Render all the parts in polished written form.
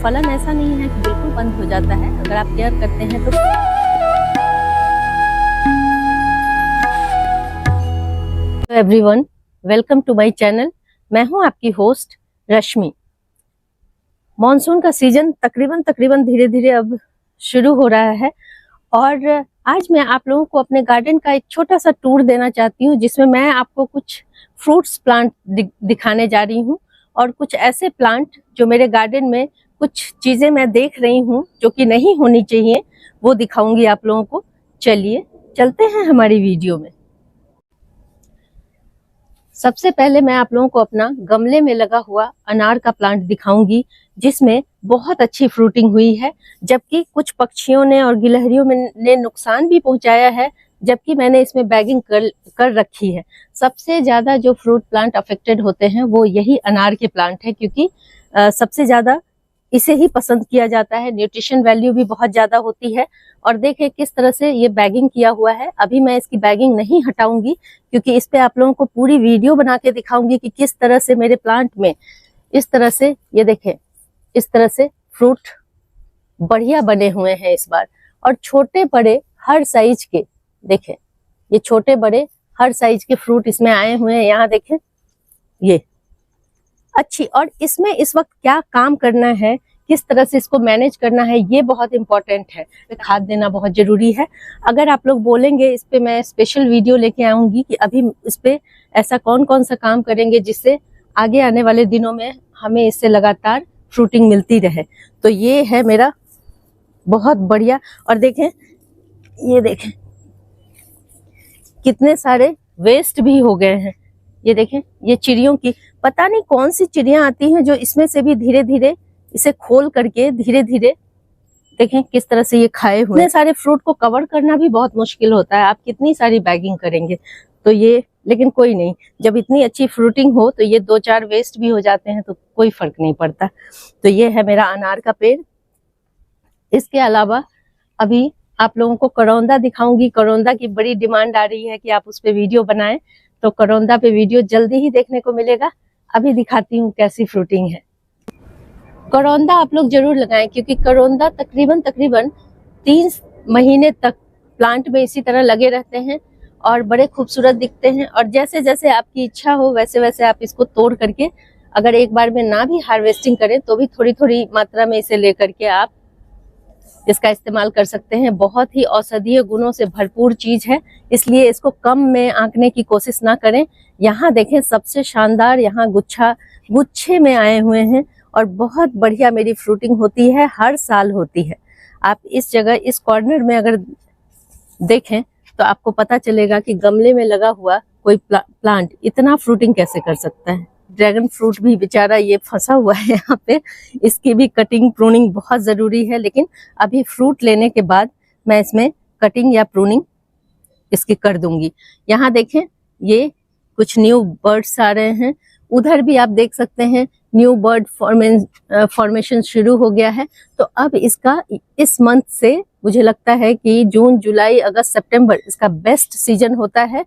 फलन ऐसा नहीं है कि बिल्कुल बंद हो जाता है अगर आप केयर करते हैं तो। Everyone, welcome to my channel. मैं हूं आपकी होस्ट रश्मि। मॉनसून का सीजन तकरीबन धीरे धीरे अब शुरू हो रहा है और आज मैं आप लोगों को अपने गार्डन का एक छोटा सा टूर देना चाहती हूं, जिसमें मैं आपको कुछ फ्रूट्स प्लांट दिखाने जा रही हूं और कुछ ऐसे प्लांट जो मेरे गार्डन में कुछ चीजें मैं देख रही हूं जो कि नहीं होनी चाहिए, वो दिखाऊंगी आप लोगों को। चलिए चलते हैं हमारी वीडियो में। सबसे पहले मैं आप लोगों को अपना गमले में लगा हुआ अनार का प्लांट दिखाऊंगी, जिसमें बहुत अच्छी फ्रूटिंग हुई है, जबकि कुछ पक्षियों ने और गिलहरियों ने नुकसान भी पहुंचाया है, जबकि मैंने इसमें बैगिंग कर रखी है। सबसे ज्यादा जो फ्रूट प्लांट अफेक्टेड होते हैं वो यही अनार के प्लांट है, क्योंकि सबसे ज्यादा इसे ही पसंद किया जाता है। न्यूट्रिशन वैल्यू भी बहुत ज्यादा होती है। और देखें किस तरह से ये बैगिंग किया हुआ है। अभी मैं इसकी बैगिंग नहीं हटाऊंगी, क्योंकि इस पे आप लोगों को पूरी वीडियो बना के दिखाऊंगी कि किस तरह से मेरे प्लांट में इस तरह से, ये देखें, इस तरह से फ्रूट बढ़िया बने हुए हैं इस बार। और छोटे बड़े हर साइज के, देखें ये छोटे बड़े हर साइज के फ्रूट इसमें आए हुए हैं। यहाँ देखें ये अच्छी। और इसमें इस वक्त क्या काम करना है, किस तरह से इसको मैनेज करना है, ये बहुत इंपॉर्टेंट है। खाद देना बहुत जरूरी है। अगर आप लोग बोलेंगे इस पे मैं स्पेशल वीडियो लेके आऊंगी कि अभी इस पे ऐसा कौन कौन सा काम करेंगे जिससे आगे आने वाले दिनों में हमें इससे लगातार फ्रूटिंग मिलती रहे। तो ये है मेरा बहुत बढ़िया। और देखें, ये देखें कितने सारे वेस्ट भी हो गए हैं। ये देखें, ये चिड़ियों की पता नहीं कौन सी चिड़ियां आती हैं जो इसमें से भी धीरे धीरे इसे खोल करके धीरे धीरे, देखें किस तरह से ये खाए हुए। इतने सारे फ्रूट को कवर करना भी बहुत मुश्किल होता है, आप कितनी सारी बैगिंग करेंगे। तो ये, लेकिन कोई नहीं, जब इतनी अच्छी फ्रूटिंग हो तो ये 2-4 वेस्ट भी हो जाते हैं तो कोई फर्क नहीं पड़ता। तो ये है मेरा अनार का पेड़। इसके अलावा अभी आप लोगों को करौंदा दिखाऊंगी। करौंदा की बड़ी डिमांड आ रही है कि आप उस पर वीडियो बनाएं, तो करौंदा पे वीडियो जल्दी ही देखने को मिलेगा। अभी दिखाती हूँ कैसी फ्रूटिंग है। करौंदा आप लोग जरूर लगाएं, क्योंकि करौंदा तकरीबन 3 महीने तक प्लांट में इसी तरह लगे रहते हैं और बड़े खूबसूरत दिखते हैं। और जैसे जैसे आपकी इच्छा हो वैसे वैसे आप इसको तोड़ करके, अगर एक बार में ना भी हार्वेस्टिंग करें तो भी थोड़ी थोड़ी मात्रा में इसे लेकर के आप इसका इस्तेमाल कर सकते हैं। बहुत ही औषधीय गुणों से भरपूर चीज है, इसलिए इसको कम में आंकने की कोशिश ना करें। यहाँ देखें सबसे शानदार, यहाँ गुच्छे में आए हुए हैं और बहुत बढ़िया मेरी फ्रूटिंग होती है, हर साल होती है। आप इस जगह, इस कॉर्नर में अगर देखें तो आपको पता चलेगा कि गमले में लगा हुआ कोई प्लांट इतना फ्रूटिंग कैसे कर सकता है। ड्रैगन फ्रूट भी बेचारा ये फंसा हुआ है यहाँ पे, इसकी भी कटिंग प्रूनिंग बहुत जरूरी है। लेकिन अभी फ्रूट लेने के बाद मैं इसमें कटिंग या प्रूनिंग इसकी कर दूंगी। यहाँ देखें ये कुछ न्यू बर्ड्स आ रहे हैं। उधर भी आप देख सकते हैं न्यू बर्ड फॉर्मेशन शुरू हो गया है। तो अब इसका इस मंथ से मुझे लगता है कि जून, जुलाई, अगस्त, सितंबर इसका बेस्ट सीजन होता है।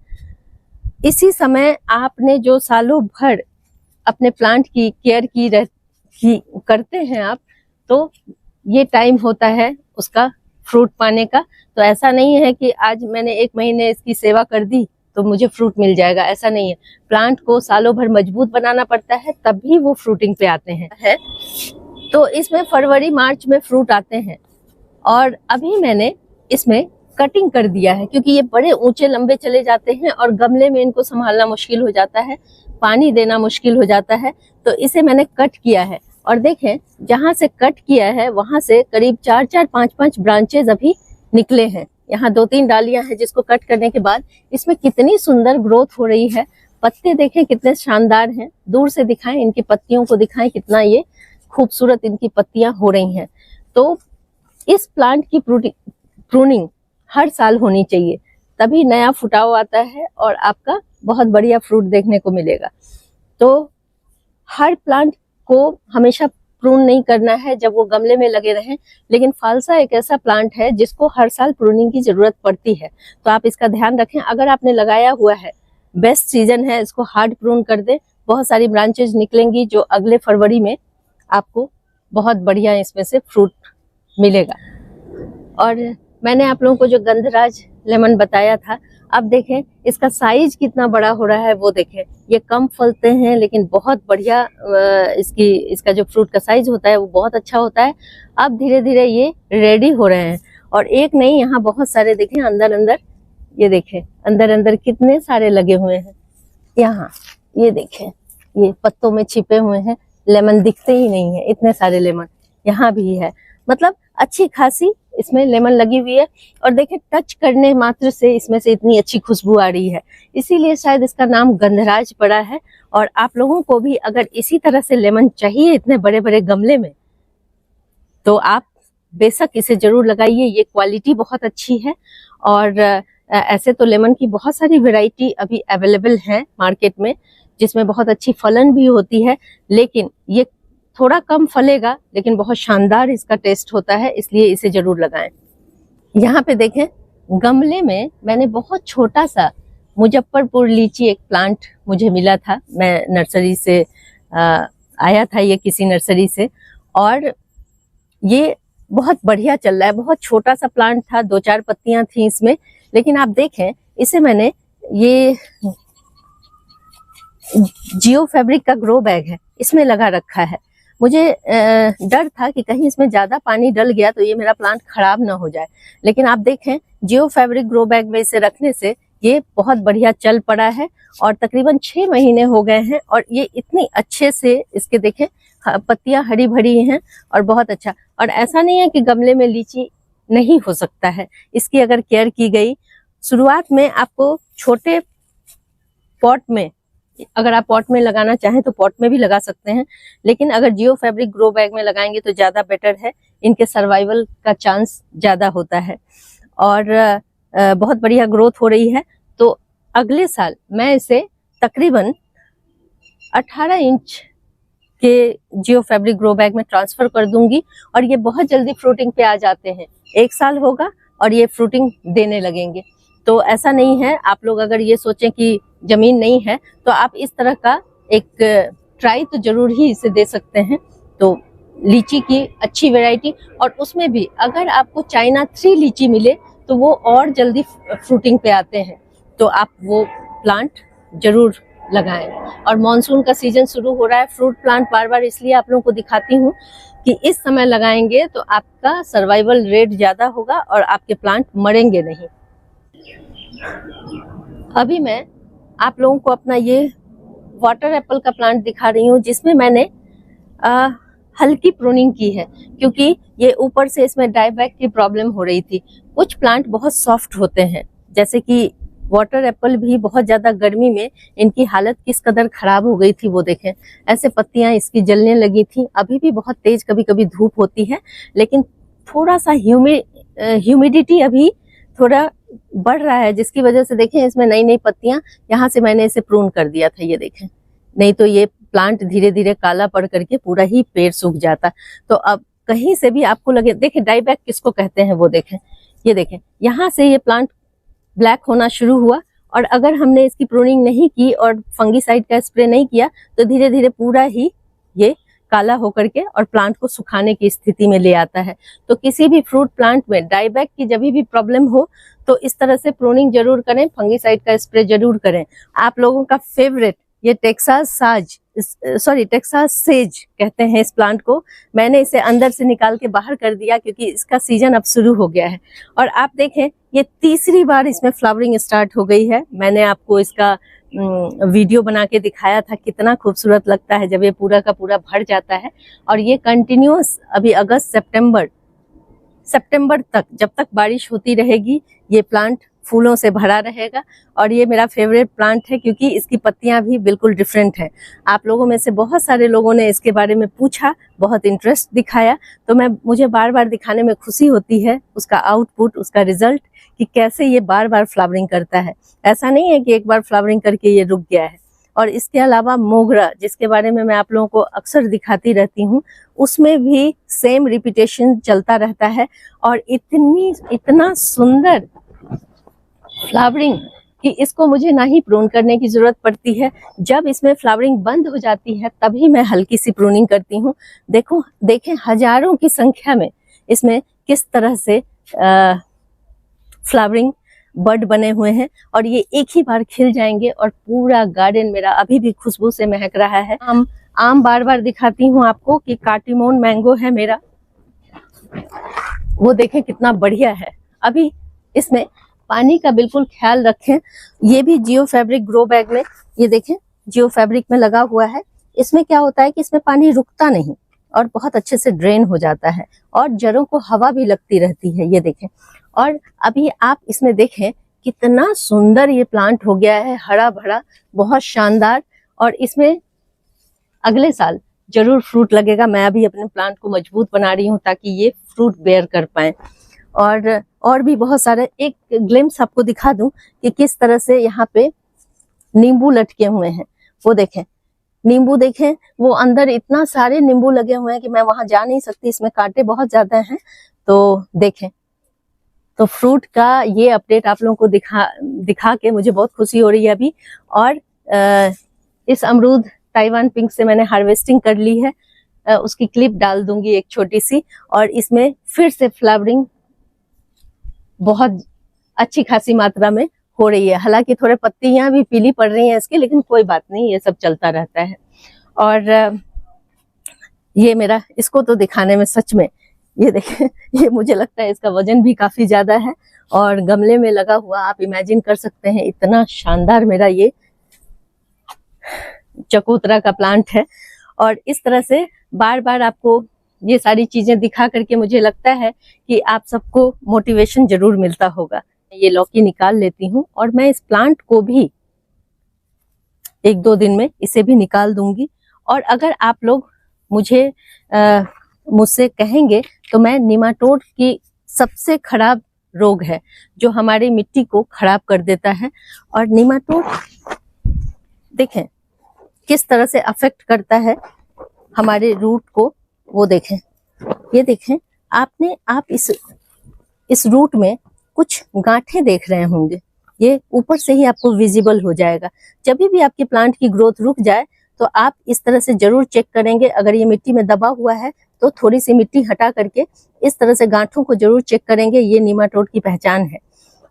इसी समय आपने जो सालों भर अपने प्लांट की केयर की करते हैं आप, तो ये टाइम होता है उसका फ्रूट पाने का। तो ऐसा नहीं है कि आज मैंने 1 महीने इसकी सेवा कर दी तो मुझे फ्रूट मिल जाएगा, ऐसा नहीं है। प्लांट को सालों भर मजबूत बनाना पड़ता है, तभी वो फ्रूटिंग पे आते हैं। तो इसमें फरवरी मार्च में फ्रूट आते हैं और अभी मैंने इसमें कटिंग कर दिया है, क्योंकि ये बड़े ऊंचे लंबे चले जाते हैं और गमले में इनको संभालना मुश्किल हो जाता है, पानी देना मुश्किल हो जाता है। तो इसे मैंने कट किया है और देखें जहां से कट किया है वहां से करीब 4-4, 5-5 ब्रांचेज अभी निकले हैं। यहाँ 2-3 डालियां हैं जिसको कट करने के बाद इसमें कितनी सुंदर ग्रोथ हो रही है। पत्ते देखें कितने शानदार हैं, दूर से दिखाएं, इनकी पत्तियों को दिखाएं कितना ये खूबसूरत इनकी पत्तियां हो रही हैं। तो इस प्लांट की प्रूनिंग हर साल होनी चाहिए, तभी नया फुटाव आता है और आपका बहुत बढ़िया फ्रूट देखने को मिलेगा। तो हर प्लांट को हमेशा प्रून नहीं करना है जब वो गमले में लगे रहें, लेकिन फालसा एक ऐसा प्लांट है जिसको हर साल प्रूनिंग की जरूरत पड़ती है। तो आप इसका ध्यान रखें। अगर आपने लगाया हुआ है, बेस्ट सीजन है, इसको हार्ड प्रून कर दे, बहुत सारी ब्रांचेज निकलेंगी जो अगले फरवरी में आपको बहुत बढ़िया इसमें से फ्रूट मिलेगा। और मैंने आप लोगों को जो गंधराज लेमन बताया था, अब देखें इसका साइज कितना बड़ा हो रहा है वो देखें। ये कम फलते हैं लेकिन बहुत बढ़िया इसका जो फ्रूट का साइज होता है वो बहुत अच्छा होता है। अब धीरे धीरे ये रेडी हो रहे हैं, और एक नहीं, यहाँ बहुत सारे देखें अंदर अंदर, ये देखें अंदर अंदर कितने सारे लगे हुए हैं। यहाँ ये देखें, ये पत्तों में छिपे हुए हैं, लेमन दिखते ही नहीं है, इतने सारे लेमन यहाँ भी है। मतलब अच्छी खासी इसमें लेमन लगी हुई है, और देखें टच करने मात्र से इसमें से इतनी अच्छी खुशबू आ रही है, इसीलिए शायद इसका नाम गंधराज पड़ा है। और आप लोगों को भी अगर इसी तरह से लेमन चाहिए इतने बड़े बड़े गमले में, तो आप बेशक इसे जरूर लगाइए। ये क्वालिटी बहुत अच्छी है, और ऐसे तो लेमन की बहुत सारी वैरायटी अभी अवेलेबल है मार्केट में, जिसमें बहुत अच्छी फलन भी होती है, लेकिन ये थोड़ा कम फलेगा लेकिन बहुत शानदार इसका टेस्ट होता है, इसलिए इसे जरूर लगाएं। यहाँ पे देखें गमले में मैंने बहुत छोटा सा मुजफ्फरपुर लीची एक प्लांट मुझे मिला था, मैं नर्सरी से आया था ये किसी नर्सरी से, और ये बहुत बढ़िया चल रहा है। बहुत छोटा सा प्लांट था, 2-4 पत्तियां थी इसमें, लेकिन आप देखें इसे मैंने, ये जियो फैब्रिक का ग्रो बैग है, इसमें लगा रखा है। मुझे डर था कि कहीं इसमें ज्यादा पानी डल गया तो ये मेरा प्लांट खराब ना हो जाए, लेकिन आप देखें जियो फैब्रिक ग्रो बैग में इसे रखने से ये बहुत बढ़िया चल पड़ा है, और तकरीबन 6 महीने हो गए हैं, और ये इतनी अच्छे से इसके देखें पत्तियां हरी भरी हैं, और बहुत अच्छा। और ऐसा नहीं है कि गमले में लीची नहीं हो सकता है, इसकी अगर केयर की गई। शुरुआत में आपको छोटे पॉट में, अगर आप पॉट में लगाना चाहें तो पॉट में भी लगा सकते हैं, लेकिन अगर जियो फैब्रिक ग्रो बैग में लगाएंगे तो ज्यादा बेटर है, इनके सर्वाइवल का चांस ज्यादा होता है, और बहुत बढ़िया ग्रोथ हो रही है। तो अगले साल मैं इसे तकरीबन 18 इंच के जियो फैब्रिक ग्रो बैग में ट्रांसफर कर दूंगी, और ये बहुत जल्दी फ्रूटिंग पे आ जाते हैं। 1 साल होगा और ये फ्रूटिंग देने लगेंगे। तो ऐसा नहीं है, आप लोग अगर ये सोचें कि जमीन नहीं है तो आप इस तरह का एक ट्राई तो जरूर ही इसे दे सकते हैं। तो लीची की अच्छी वैरायटी, और उसमें भी अगर आपको चाइना 3 लीची मिले तो वो और जल्दी फ्रूटिंग पे आते हैं, तो आप वो प्लांट जरूर लगाएं। और मॉनसून का सीजन शुरू हो रहा है, फ्रूट प्लांट बार बार इसलिए आप लोगों को दिखाती हूँ कि इस समय लगाएंगे तो आपका सर्वाइवल रेट ज्यादा होगा और आपके प्लांट मरेंगे नहीं। अभी मैं आप लोगों को अपना ये वाटर एप्पल का प्लांट दिखा रही हूँ, जिसमें मैंने हल्की प्रूनिंग की है, क्योंकि ये ऊपर से इसमें डाईबैक की प्रॉब्लम हो रही थी। कुछ प्लांट बहुत सॉफ्ट होते हैं, जैसे कि वाटर एप्पल भी बहुत ज्यादा गर्मी में इनकी हालत किस कदर खराब हो गई थी, वो देखें, ऐसे पत्तियां इसकी जलने लगी थी। अभी भी बहुत तेज कभी कभी धूप होती है, लेकिन थोड़ा सा ह्यूमिडिटी अभी थोड़ा बढ़ रहा है, जिसकी वजह से देखें इसमें नई नई पत्तियां, यहाँ से मैंने इसे प्रून कर दिया था, ये देखें, नहीं तो ये प्लांट धीरे धीरे काला पड़ करके पूरा ही पेड़ सूख जाता। तो अब कहीं से भी आपको लगे, देखें डाईबैक किसको कहते हैं वो देखें, ये देखें यहाँ से ये प्लांट ब्लैक होना शुरू हुआ, और अगर हमने इसकी प्रूनिंग नहीं की और फंगीसाइड का स्प्रे नहीं किया तो धीरे धीरे पूरा ही ये काला होकर के और प्लांट को सुखाने की स्थिति में ले आता है। तो किसी भी फ्रूट प्लांट में डाईबैक की जब भी प्रॉब्लम हो तो इस तरह से प्रूनिंग जरूर करें, फंगीसाइड का स्प्रे जरूर करें। आप लोगों का फेवरेट ये टेक्सास सेज कहते हैं इस प्लांट को, मैंने इसे अंदर से निकाल के बाहर कर दिया क्योंकि इसका सीजन अब शुरू हो गया है। और आप देखें ये तीसरी बार इसमें फ्लावरिंग स्टार्ट हो गई है। मैंने आपको इसका वीडियो बना के दिखाया था, कितना खूबसूरत लगता है जब ये पूरा का पूरा भर जाता है। और ये कंटिन्यूअस अभी अगस्त सितंबर तक, जब तक बारिश होती रहेगी, ये प्लांट फूलों से भरा रहेगा। और ये मेरा फेवरेट प्लांट है क्योंकि इसकी पत्तियां भी बिल्कुल डिफरेंट है। आप लोगों में से बहुत सारे लोगों ने इसके बारे में पूछा, बहुत इंटरेस्ट दिखाया, तो मुझे बार बार दिखाने में खुशी होती है उसका आउटपुट, उसका रिजल्ट, कि कैसे ये बार बार फ्लावरिंग करता है। ऐसा नहीं है कि एक बार फ्लावरिंग करके ये रुक गया है। और इसके अलावा मोगरा, जिसके बारे में मैं आप लोगों को अक्सर दिखाती रहती हूँ, उसमें भी सेम रिपीटेशन चलता रहता है। और इतना सुंदर फ्लावरिंग कि इसको मुझे ना ही प्रून करने की जरूरत पड़ती है। जब इसमें फ्लावरिंग बंद हो जाती है तभी मैं हल्की सी प्रूनिंग करती हूँ। देखें हजारों की संख्या में इसमें किस तरह से फ्लावरिंग बड बने हुए हैं और ये एक ही बार खिल जाएंगे और पूरा गार्डन मेरा अभी भी खुशबू से महक रहा है। आम बार बार दिखाती हूँ आपको कि कार्टिमोन मैंगो है मेरा, वो देखें कितना बढ़िया है। अभी इसमें पानी का बिल्कुल ख्याल रखें। ये भी जियो फैब्रिक ग्रो बैग में, ये देखें जियो फैब्रिक में लगा हुआ है। इसमें क्या होता है कि इसमें पानी रुकता नहीं और बहुत अच्छे से ड्रेन हो जाता है और जड़ों को हवा भी लगती रहती है, ये देखें। और अभी आप इसमें देखें कितना सुंदर ये प्लांट हो गया है, हरा भरा, बहुत शानदार। और इसमें अगले साल जरूर फ्रूट लगेगा। मैं अभी अपने प्लांट को मजबूत बना रही हूँ ताकि ये फ्रूट बेयर कर पाए। और भी बहुत सारे, एक ग्लिम्स आपको दिखा दूं कि किस तरह से यहाँ पे नींबू लटके हुए हैं। वो देखें नींबू, देखें वो अंदर इतना सारे नींबू लगे हुए हैं कि मैं वहां जा नहीं सकती, इसमें कांटे बहुत ज्यादा हैं। तो देखें, तो फ्रूट का ये अपडेट आप लोगों को दिखा के मुझे बहुत खुशी हो रही है अभी। और इस अमरूद ताइवान पिंक से मैंने हार्वेस्टिंग कर ली है, उसकी क्लिप डाल दूंगी एक छोटी सी। और इसमें फिर से फ्लावरिंग बहुत अच्छी खासी मात्रा में हो रही है। हालांकि थोड़े पत्तियां भी पीली पड़ रही हैं इसकी, लेकिन कोई बात नहीं, ये सब चलता रहता है। और ये मेरा, इसको तो दिखाने में सच में, ये देखें, ये मुझे लगता है इसका वजन भी काफी ज्यादा है और गमले में लगा हुआ, आप इमेजिन कर सकते हैं इतना शानदार मेरा ये चकोतरा का प्लांट है। और इस तरह से बार बार आपको ये सारी चीजें दिखा करके मुझे लगता है कि आप सबको मोटिवेशन जरूर मिलता होगा। ये लौकी निकाल लेती हूँ और मैं इस प्लांट को भी 1-2 दिन में इसे भी निकाल दूंगी। और अगर आप लोग मुझसे कहेंगे तो मैं निमाटोड की सबसे खराब रोग है जो हमारी मिट्टी को खराब कर देता है, और निमाटोड देखें किस तरह से अफेक्ट करता है हमारे रूट को। वो देखें, ये देखें, आप इस रूट में कुछ गांठें देख रहे होंगे, ये ऊपर से ही आपको विजिबल हो जाएगा। जब भी आपके प्लांट की ग्रोथ रुक जाए तो आप इस तरह से जरूर चेक करेंगे। अगर ये मिट्टी में दबा हुआ है तो थोड़ी सी मिट्टी हटा करके इस तरह से गांठों को जरूर चेक करेंगे, ये निमाटोड की पहचान है।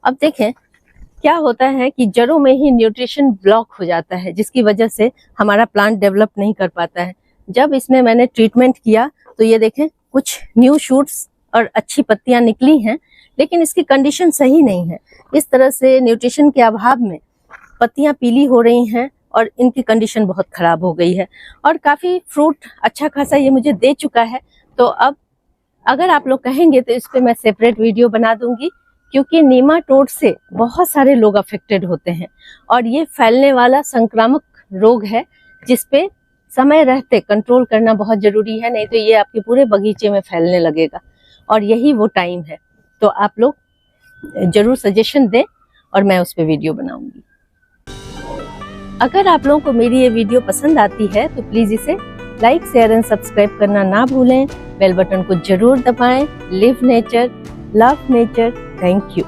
अब देखें क्या होता है कि जड़ों में ही न्यूट्रिशन ब्लॉक हो जाता है, जिसकी वजह से हमारा प्लांट डेवलप नहीं कर पाता है। जब इसमें मैंने ट्रीटमेंट किया तो ये देखें कुछ न्यू शूट्स और अच्छी पत्तियां निकली हैं, लेकिन इसकी कंडीशन सही नहीं है। इस तरह से न्यूट्रिशन के अभाव में पत्तियां पीली हो रही हैं और इनकी कंडीशन बहुत खराब हो गई है। और काफी फ्रूट अच्छा खासा ये मुझे दे चुका है। तो अब अगर आप लोग कहेंगे तो इस पे मैं सेपरेट वीडियो बना दूंगी, क्योंकि निमाटोड से बहुत सारे लोग अफेक्टेड होते हैं और ये फैलने वाला संक्रामक रोग है जिसपे समय रहते कंट्रोल करना बहुत जरूरी है, नहीं तो ये आपके पूरे बगीचे में फैलने लगेगा और यही वो टाइम है। तो आप लोग जरूर सजेशन दें और मैं उस पर वीडियो बनाऊंगी। अगर आप लोगों को मेरी ये वीडियो पसंद आती है तो प्लीज इसे लाइक, शेयर एंड सब्सक्राइब करना ना भूलें। बेल बटन को जरूर दबाएं। Live nature, love nature. Thank you.